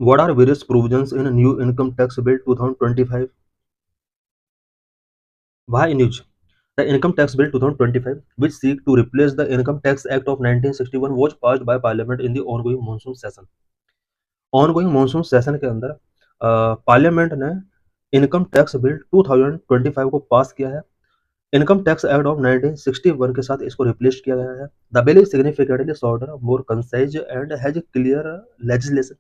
What are various provisions in new income tax bill 2025? Why news? The Income Tax Bill 2025, which seek to replace the Income Tax Act of 1961, was passed by Parliament in the ongoing monsoon session. Ongoing monsoon session के अंदर parliament ने income tax bill 2025 को पास किया है। Income tax act of 1961 के साथ इसको replace किया गया है। The bill is significantly shorter, more concise and has clear legislation.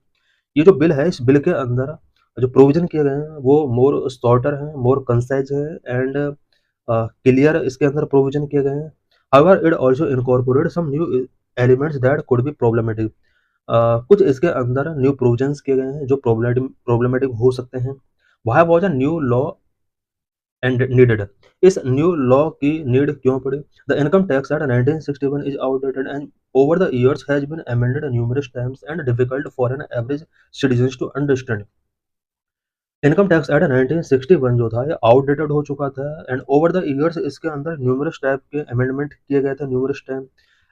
ये जो बिल है, इस बिल के अंदर जो प्रोविजन किए गए हैं वो मोर शॉर्टर हैं, मोर कंसाइज है एंड क्लियर इसके अंदर प्रोविजन किए गए हैं। However it also incorporate some new elements that could be problematic. कुछ इसके अंदर न्यू प्रोविजंस किए गए हैं जो प्रॉब्लमेटिक हो सकते हैं। Why was a new law and needed? इस न्यू लॉ की नीड क्यों पड़ी? The income tax act 1961 is outdated and over the years has been amended numerous times and difficult for an average citizens to understand. Income tax act 1961 जो था ये outdated हो चुका था एंड ओवर द ईयर्स इसके अंदर numerous type के amendment किए गए थे numerous time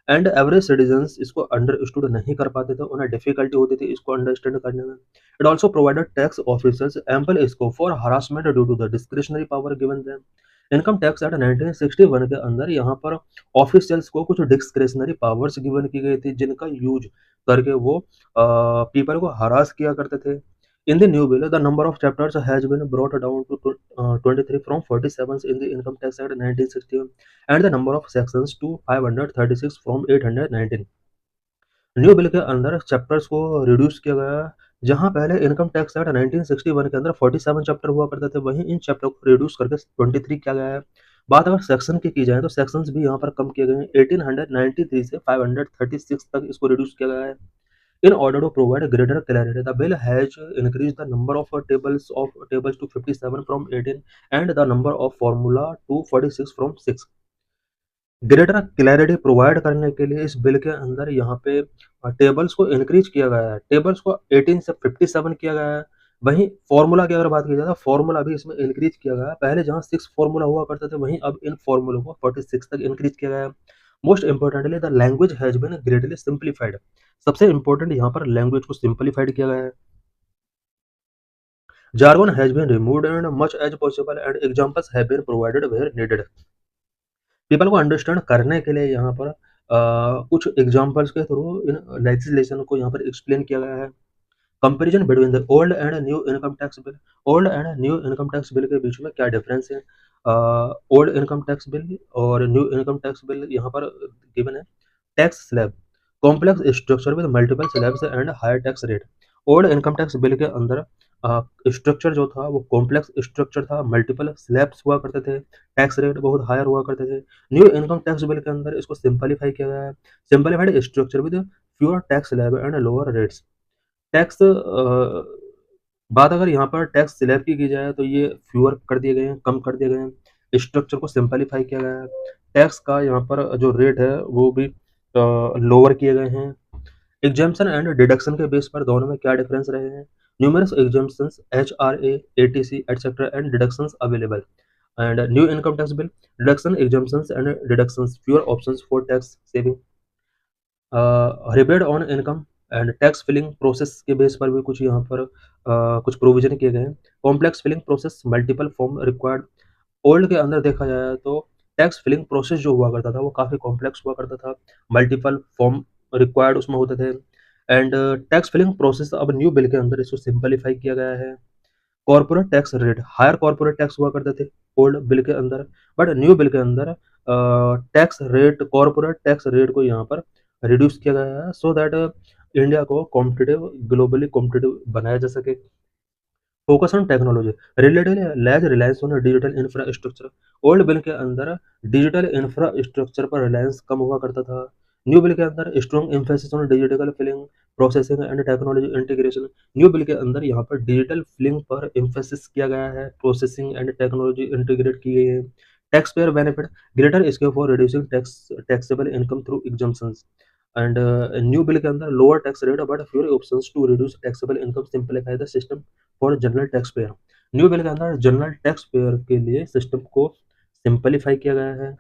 and average citizens इसको अंडरस्टूड नहीं कर पाते थे, उन्हें डिफिकल्टी होती थी इसको अंडरस्टैंड करने में। It also provided tax officers ample scope for harassment due to the discretionary power given them. Income tax act 1961 के अंदर यहाँ पर ऑफिशियल्स को कुछ डिस्क्रिशनरी पावर्स गिवन की गई थी जिनका यूज करके वो पीपल को हरास किया करते थे। In the new bill, the number of chapters has been brought down to 23 from 47 in the Income Tax Act 1961 and the number of sections to 536 from 819। New bill के अंदर chapters को reduce किया गया। जहां पहले इनकम टैक्स एक्ट 1961 के अंदर 47 chapter हुआ करते थे, वहीं इन चैप्टर को रिड्यूस करके 23 किया गया है। बात अगर सेक्शन की जाए तो सेक्शंस भी यहाँ पर कम किए गए हैं। 1893 से 536 तक इसको रिड्यूस किया गया है। In order to provide greater clarity, the bill has increased the number of tables to 57 from 18 and the number of formula to 46 from 6। Greater clarity provide करने के लिए इस बिल के अंदर यहाँ पे टेबल्स को इंक्रीज किया गया है। टेबल्स को 18 से 57 किया गया है। वहीं फॉर्मूला की अगर बात की जाए तो फॉर्मूला भी इसमें इंक्रीज किया गया है। पहले जहाँ 6 फॉर्मूला हुआ करते थे, वहीं अब इन फॉर्मूलों को 46 तक इंक्रीज किया गया है। Most importantly the language has been greatly simplified. सबसे इंपॉर्टेंट यहाँ पर लैंग्वेज को सिंप्लीफाइड किया गया है। jargon has been removed and much as possible and examples have been provided where needed। People को अंडरस्टैंड करने के लिए यहाँ पर कुछ एग्जांपल्स के थ्रू इन लेजिस्लेशन को यहाँ पर एक्सप्लेन किया गया है। Comparison between the old and new income tax bill. Old and new income tax bill के बीच में क्या डिफरेंस है? ओल्ड इनकम टैक्स बिल और न्यू इनकम टैक्स बिल यहाँ पर गिवन है। Tax slab, complex structure with multiple slabs and higher tax rate. Old income tax bill के अंदर स्ट्रक्चर जो था वो कॉम्प्लेक्स स्ट्रक्चर था, मल्टीपल स्लैब्स हुआ करते थे, टैक्स रेट बहुत हायर हुआ करते थे। न्यू इनकम टैक्स बिल के अंदर इसको सिंपलीफाई किया गया है। Simplified structure with fewer tax slab and lower rates. Tax बात अगर यहाँ पर टैक्स स्लैब की जाए तो ये फ्यूअर कर दिए गए हैं, कम कर दिए गए हैं। स्ट्रक्चर को सिंपलीफाई किया गया है। टैक्स का यहाँ पर जो रेट है वो भी लोअर किए गए हैं। एग्जाम्पशन एंड डिडक्शन के बेस पर दोनों में क्या डिफरेंस रहे हैं? Numerous exemptions HRA, ATC etcetera and deductions available. And new income tax bill deduction exemptions and deductions, fewer options for tax saving. Rebate on income and tax filing process के base पर भी कुछ यहाँ पर कुछ provision किए गए हैं। Complex filing process, multiple form required. Old के अंदर देखा जाए तो टैक्स फिलिंग प्रोसेस जो हुआ करता था वो काफ़ी कॉम्प्लेक्स हुआ करता था, मल्टीपल फॉर्म रिक्वायर्ड उसमें होते थे। एंड टैक्स फिलिंग प्रोसेस अब न्यू बिल के अंदर इसको सिंपलीफाई किया गया है। Corporate tax rate, higher corporate tax हुआ करते थे ओल्ड बिल के अंदर, बट न्यू बिल के अंदर tax rate, corporate tax rate को यहाँ पर रिड्यूस किया गया है सो दैट इंडिया को कॉम्पिटिटिव, ग्लोबली कॉम्पिटिटिव बनाया जा सके। Focus on technology, related less reliance on digital infrastructure. Old bill के अंदर डिजिटल इंफ्रास्ट्रक्चर पर रिलायंस कम हुआ करता था। न्यू बिल के अंदर strong emphasis on digital filing, processing and technology integration. New bill के अंदर यहाँ पर डिजिटल फिलिंग पर एम्फेसिस किया गया है, प्रोसेसिंग एंड टेक्नोलॉजी इंटीग्रेट की गई है। Tax payer benefit, greater scope for reducing taxable income through exemptions. And new bill के अंदर lower tax rate but fewer options to reduce taxable income, simplify the system for general tax payer. New bill के अंदर general tax pair के लिए system को simplify किया गया है।